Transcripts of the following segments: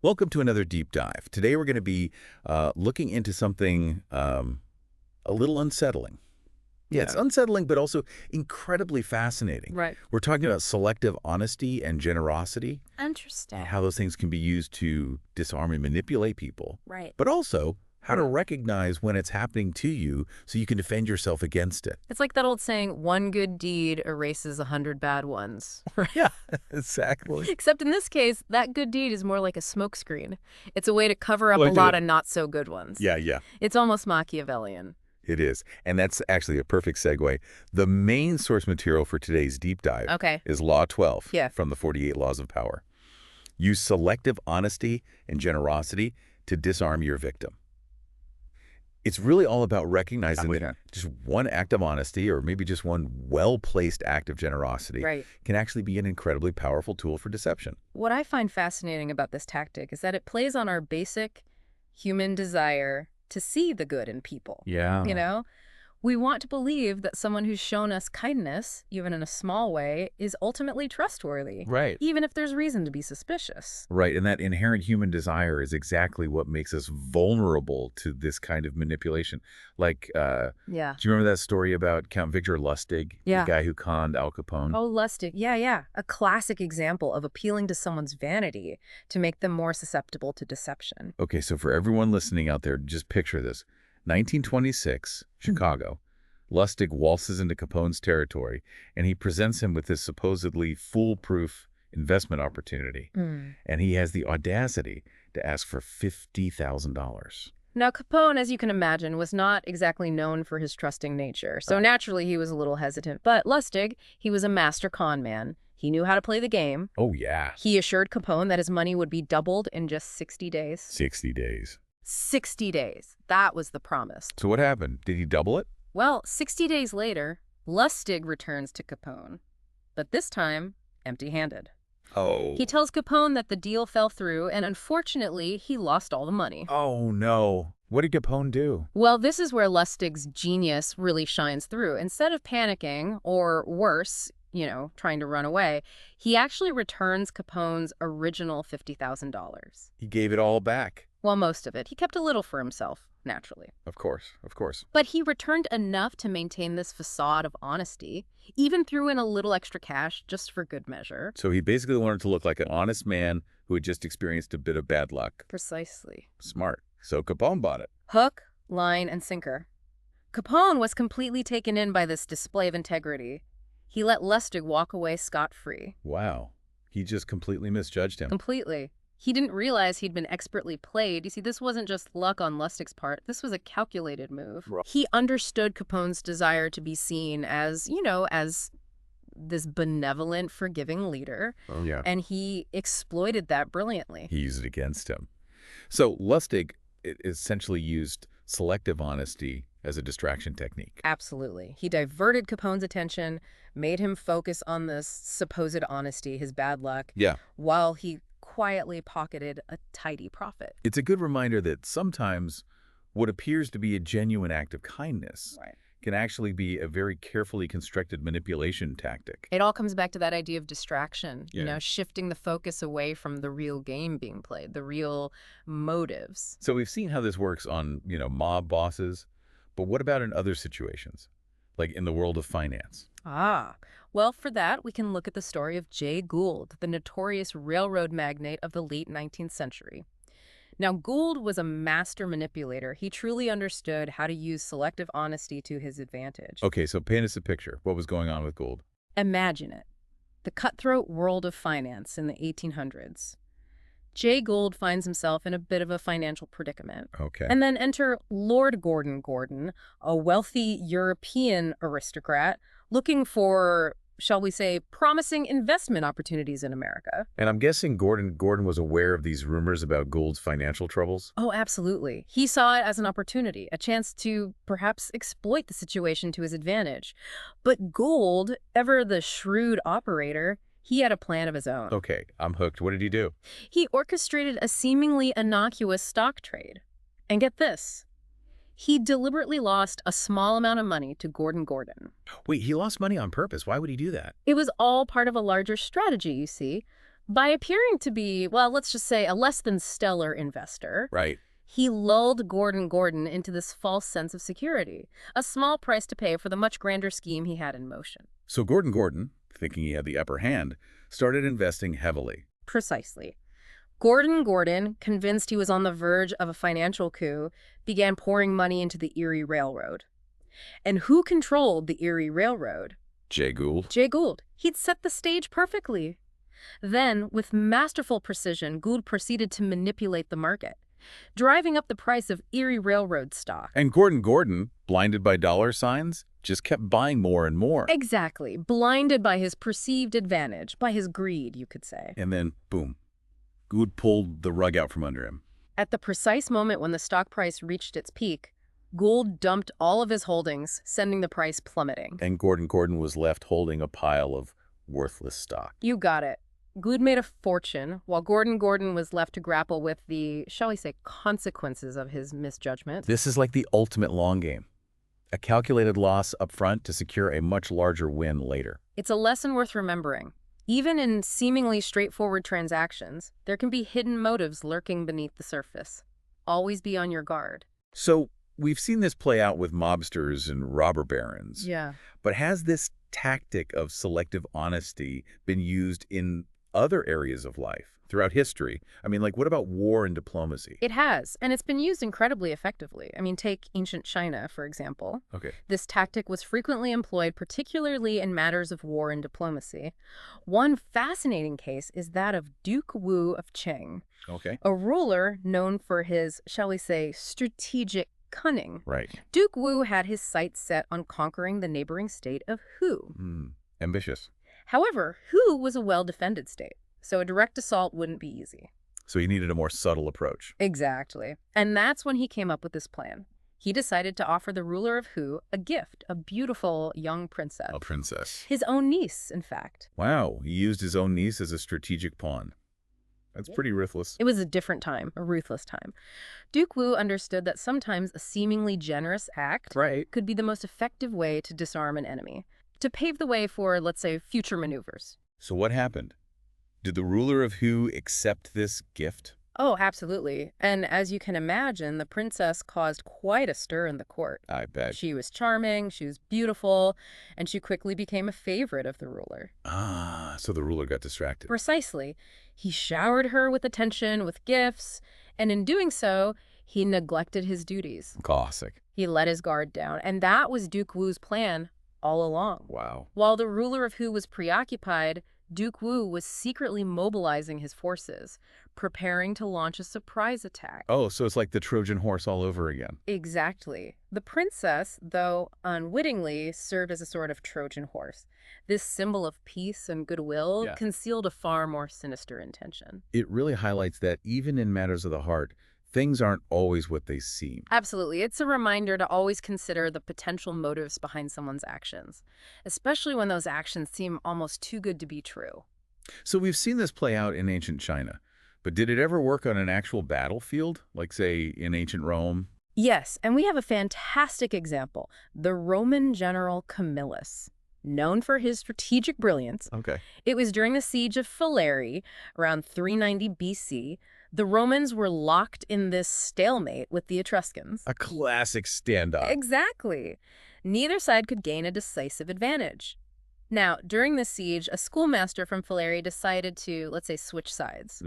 Welcome to another deep dive. Today we're going to be looking into something a little unsettling. Yeah, it's unsettling, but also incredibly fascinating. Right. We're talking about selective honesty and generosity, Interesting. and how those things can be used to disarm and manipulate people, Right. but also how to recognize when it's happening to you so you can defend yourself against it. It's like that old saying, one good deed erases 100 bad ones. Yeah, exactly. Except in this case, that good deed is more like a smokescreen. It's a way to cover up Well, a lot of not so good ones. Yeah. It's almost Machiavellian. It is. And that's actually a perfect segue. The main source material for today's deep dive Okay. is Law 12 Yeah. from the 48 Laws of Power. Use selective honesty and generosity to disarm your victim. It's really all about recognizing that just one act of honesty or maybe just one well-placed act of generosity Right. can actually be an incredibly powerful tool for deception. What I find fascinating about this tactic is that it plays on our basic human desire to see the good in people. Yeah. You know, we want to believe that someone who's shown us kindness, even in a small way, is ultimately trustworthy. Right. Even if there's reason to be suspicious. Right, and that inherent human desire is exactly what makes us vulnerable to this kind of manipulation. Like, Yeah. do you remember that story about Count Victor Lustig, Yeah. the guy who conned Al Capone? Oh, Lustig. Yeah. A classic example of appealing to someone's vanity to make them more susceptible to deception. Okay, so for everyone listening out there, just picture this. 1926, Chicago. Lustig waltzes into Capone's territory, and he presents him with this supposedly foolproof investment opportunity. And he has the audacity to ask for $50,000. Now, Capone, as you can imagine, was not exactly known for his trusting nature, so naturally he was a little hesitant. But Lustig, he was a master con man. He knew how to play the game. Oh, yeah. He assured Capone that his money would be doubled in just 60 days. 60 days. 60 days. That was the promise. So what happened? Did he double it? Well, 60 days later, Lustig returns to Capone, but this time empty-handed. Oh. He tells Capone that the deal fell through, and unfortunately, he lost all the money. Oh, no. What did Capone do? Well, this is where Lustig's genius really shines through. Instead of panicking, or worse, trying to run away, he actually returns Capone's original $50,000. He gave it all back. Well, most of it. He kept a little for himself, naturally. Of course. But he returned enough to maintain this facade of honesty, even threw in a little extra cash just for good measure. So he basically wanted to look like an honest man who had just experienced a bit of bad luck. Precisely. Smart. So Capone bought it. Hook, line, and sinker. Capone was completely taken in by this display of integrity. He let Lustig walk away scot-free. Wow. He just completely misjudged him. Completely. He didn't realize he'd been expertly played. You see, this wasn't just luck on Lustig's part. This was a calculated move. Right. He understood Capone's desire to be seen as, as this benevolent, forgiving leader. Oh, yeah. And he exploited that brilliantly. He used it against him. So Lustig essentially used selective honesty as a distraction technique. Absolutely. He diverted Capone's attention, made him focus on this supposed honesty, his bad luck, Yeah. while he quietly pocketed a tidy profit. It's a good reminder that sometimes what appears to be a genuine act of kindness can actually be a very carefully constructed manipulation tactic. It all comes back to that idea of distraction, Yeah. Shifting the focus away from the real game being played, the real motives. So we've seen how this works on, mob bosses, but what about in other situations, like in the world of finance? Well, for that, we can look at the story of Jay Gould, the notorious railroad magnate of the late 19th century. Now, Gould was a master manipulator. He truly understood how to use selective honesty to his advantage. Okay, so paint us a picture. What was going on with Gould? Imagine it. The cutthroat world of finance in the 1800s. Jay Gould finds himself in a bit of a financial predicament. Okay. And then enter Lord Gordon, a wealthy European aristocrat looking for, shall we say, promising investment opportunities in America. And I'm guessing Gordon was aware of these rumors about Gould's financial troubles? Oh, absolutely. He saw it as an opportunity, a chance to perhaps exploit the situation to his advantage. But Gould, ever the shrewd operator, he had a plan of his own. Okay, I'm hooked. What did he do? He orchestrated a seemingly innocuous stock trade. And get this. He deliberately lost a small amount of money to Gordon. Wait, he lost money on purpose. Why would he do that? It was all part of a larger strategy, you see. By appearing to be, well, let's just say a less than stellar investor, Right. he lulled Gordon into this false sense of security, a small price to pay for the much grander scheme he had in motion. So Gordon, thinking he had the upper hand, started investing heavily. Precisely. Gordon, convinced he was on the verge of a financial coup, began pouring money into the Erie Railroad. And who controlled the Erie Railroad? Jay Gould. Jay Gould. He'd set the stage perfectly. Then, with masterful precision, Gould proceeded to manipulate the market, driving up the price of Erie Railroad stock. And Gordon, blinded by dollar signs, just kept buying more and more. Exactly. Blinded by his perceived advantage, by his greed, you could say. And then, boom, Gould pulled the rug out from under him. At the precise moment when the stock price reached its peak, Gould dumped all of his holdings, sending the price plummeting. And Gordon was left holding a pile of worthless stock. You got it. Gould made a fortune, while Gordon was left to grapple with the, shall we say, consequences of his misjudgment. This is like the ultimate long game. A calculated loss up front to secure a much larger win later. It's a lesson worth remembering. Even in seemingly straightforward transactions, there can be hidden motives lurking beneath the surface. Always be on your guard. So, we've seen this play out with mobsters and robber barons. Yeah. But has this tactic of selective honesty been used in other areas of life throughout history? I mean, like, what about war and diplomacy? It has, and it's been used incredibly effectively. I mean, take ancient China, for example. Okay. This tactic was frequently employed, particularly in matters of war and diplomacy. One fascinating case is that of Duke Wu of Qing, Okay. a ruler known for his, shall we say, strategic cunning. Right. Duke Wu had his sights set on conquering the neighboring state of Hu. Ambitious. However, Hu was a well-defended state, so a direct assault wouldn't be easy. So he needed a more subtle approach. Exactly. And that's when he came up with this plan. He decided to offer the ruler of Hu a gift, a beautiful young princess. A princess. His own niece, in fact. Wow, he used his own niece as a strategic pawn. That's pretty ruthless. It was a different time, a ruthless time. Duke Wu understood that sometimes a seemingly generous act could be the most effective way to disarm an enemy, to pave the way for, let's say, future maneuvers. So what happened? Did the ruler of Hu accept this gift? Oh, absolutely. And as you can imagine, the princess caused quite a stir in the court. I bet. She was charming, she was beautiful, and she quickly became a favorite of the ruler. Ah, so the ruler got distracted. Precisely. He showered her with attention, with gifts, and in doing so, he neglected his duties. Classic. He let his guard down, and that was Duke Wu's plan all along. Wow. While the ruler of Hu was preoccupied, Duke Wu was secretly mobilizing his forces, preparing to launch a surprise attack. Oh, so it's like the Trojan Horse all over again. Exactly. The princess, though unwittingly, served as a sort of Trojan horse. This symbol of peace and goodwill concealed a far more sinister intention. It really highlights that even in matters of the heart, things aren't always what they seem. Absolutely. It's a reminder to always consider the potential motives behind someone's actions, especially when those actions seem almost too good to be true. So we've seen this play out in ancient China, but did it ever work on an actual battlefield, like, say, in ancient Rome? Yes, and we have a fantastic example, the Roman general Camillus. Known for his strategic brilliance, it was during the siege of Falaise, around 390 BC, the Romans were locked in this stalemate with the Etruscans. A classic standoff. Exactly. Neither side could gain a decisive advantage. Now, during the siege, a schoolmaster from Falaise decided to, let's say, switch sides.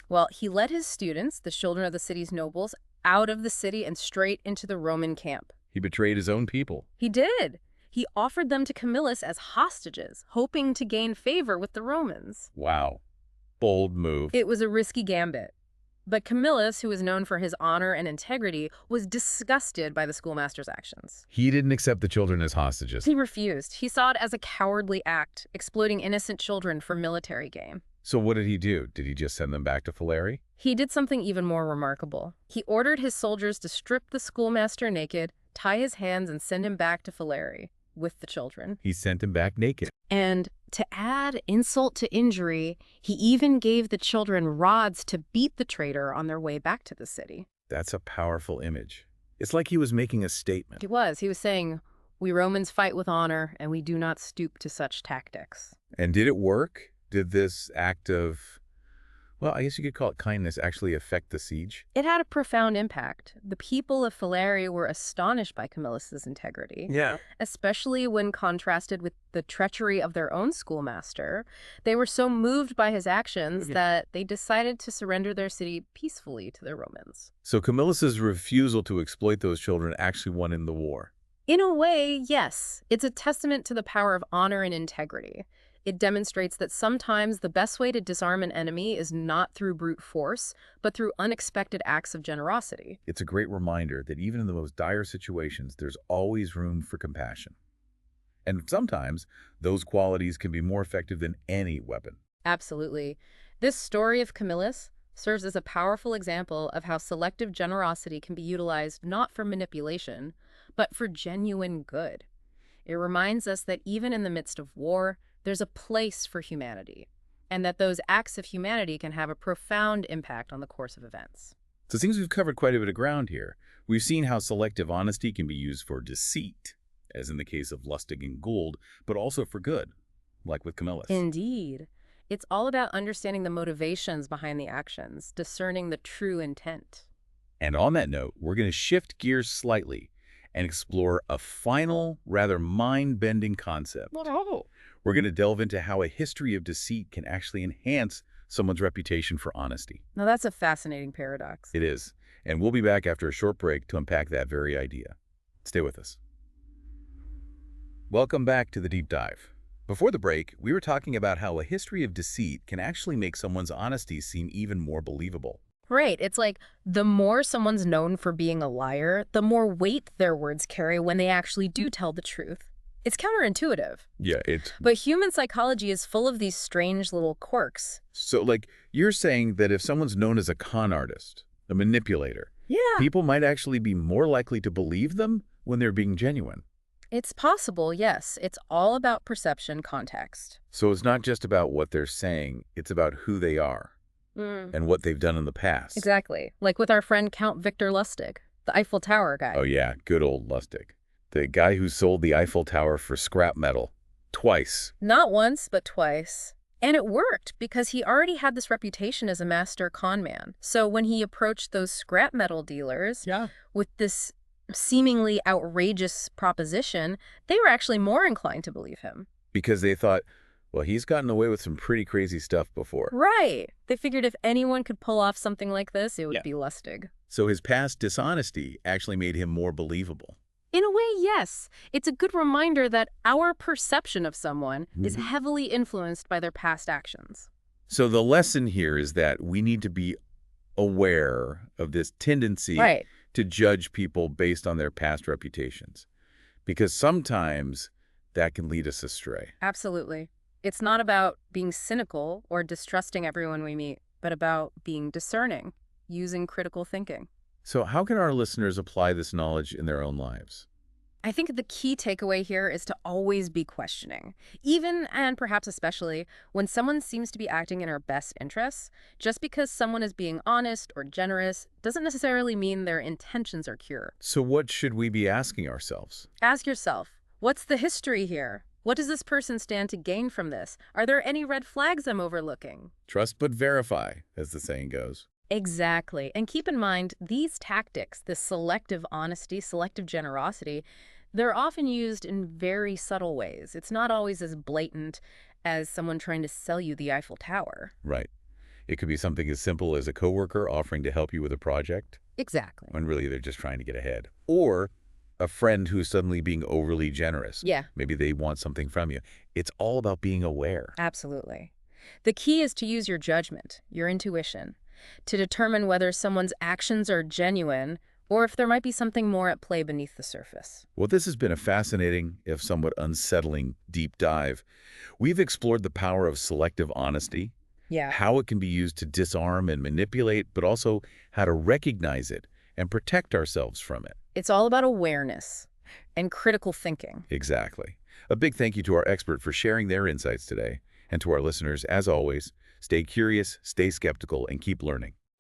Well, he led his students, the children of the city's nobles, out of the city and straight into the Roman camp. He betrayed his own people. He did. He offered them to Camillus as hostages, hoping to gain favor with the Romans. Wow. Bold move. It was a risky gambit. But Camillus, who was known for his honor and integrity, was disgusted by the schoolmaster's actions. He didn't accept the children as hostages. He refused. He saw it as a cowardly act, exploiting innocent children for military gain. So what did he do? Did he just send them back to Falaise? He did something even more remarkable. He ordered his soldiers to strip the schoolmaster naked, tie his hands, and send him back to Falaise with the children. He sent him back naked. And to add insult to injury, he even gave the children rods to beat the traitor on their way back to the city. That's a powerful image. It's like he was making a statement. He was. He was saying, "We Romans fight with honor, and we do not stoop to such tactics." And did it work? Did this act of Well, I guess you could call it kindness actually affect the siege? It had a profound impact. The people of Filari were astonished by Camillus's integrity, Yeah. especially when contrasted with the treachery of their own schoolmaster. They were so moved by his actions that they decided to surrender their city peacefully to the Romans. So Camillus's refusal to exploit those children actually won in the war. In a way, yes. It's a testament to the power of honor and integrity. It demonstrates that sometimes the best way to disarm an enemy is not through brute force, but through unexpected acts of generosity. It's a great reminder that even in the most dire situations, there's always room for compassion. And sometimes those qualities can be more effective than any weapon. Absolutely. This story of Camillus serves as a powerful example of how selective generosity can be utilized not for manipulation, but for genuine good. It reminds us that even in the midst of war, there's a place for humanity, and that those acts of humanity can have a profound impact on the course of events. So it seems we've covered quite a bit of ground here. We've seen how selective honesty can be used for deceit, as in the case of Lustig and Gould, but also for good, like with Camillus. Indeed. It's all about understanding the motivations behind the actions, discerning the true intent. And on that note, we're going to shift gears slightly and explore a final, rather mind-bending concept. We're going to delve into how a history of deceit can actually enhance someone's reputation for honesty. Now that's a fascinating paradox. It is. And we'll be back after a short break to unpack that very idea. Stay with us. Welcome back to the Deep Dive. Before the break, we were talking about how a history of deceit can actually make someone's honesty seem even more believable. Right. It's like the more someone's known for being a liar, the more weight their words carry when they actually do tell the truth. It's counterintuitive. Yeah, But human psychology is full of these strange little quirks. So, like, you're saying that if someone's known as a con artist, a manipulator, Yeah. people might actually be more likely to believe them when they're being genuine. It's possible, yes. It's all about perception context. So it's not just about what they're saying, it's about who they are and what they've done in the past. Exactly. Like with our friend Count Victor Lustig, the Eiffel Tower guy. Oh yeah, good old Lustig. The guy who sold the Eiffel Tower for scrap metal. Twice. Not once, but twice. And it worked because he already had this reputation as a master con man. So when he approached those scrap metal dealers with this seemingly outrageous proposition, they were actually more inclined to believe him. Because they thought, well, he's gotten away with some pretty crazy stuff before. Right. They figured if anyone could pull off something like this, it would be Lustig. So his past dishonesty actually made him more believable. In a way, yes. It's a good reminder that our perception of someone is heavily influenced by their past actions. So the lesson here is that we need to be aware of this tendency to judge people based on their past reputations, because sometimes that can lead us astray. Absolutely. It's not about being cynical or distrusting everyone we meet, but about being discerning, using critical thinking. So how can our listeners apply this knowledge in their own lives? I think the key takeaway here is to always be questioning, even and perhaps especially when someone seems to be acting in our best interests. Just because someone is being honest or generous doesn't necessarily mean their intentions are pure. So what should we be asking ourselves? Ask yourself, what's the history here? What does this person stand to gain from this? Are there any red flags I'm overlooking? Trust but verify, as the saying goes. Exactly. And keep in mind, these tactics, this selective honesty, selective generosity, they're often used in very subtle ways. It's not always as blatant as someone trying to sell you the Eiffel Tower. Right. It could be something as simple as a coworker offering to help you with a project. Exactly. When really they're just trying to get ahead. Or a friend who's suddenly being overly generous. Yeah. Maybe they want something from you. It's all about being aware. Absolutely. The key is to use your judgment, your intuition, to determine whether someone's actions are genuine or if there might be something more at play beneath the surface. Well, this has been a fascinating, if somewhat unsettling, deep dive. We've explored the power of selective honesty, how it can be used to disarm and manipulate, but also how to recognize it and protect ourselves from it. It's all about awareness and critical thinking. Exactly. A big thank you to our expert for sharing their insights today. And to our listeners, as always, stay curious, stay skeptical, and keep learning.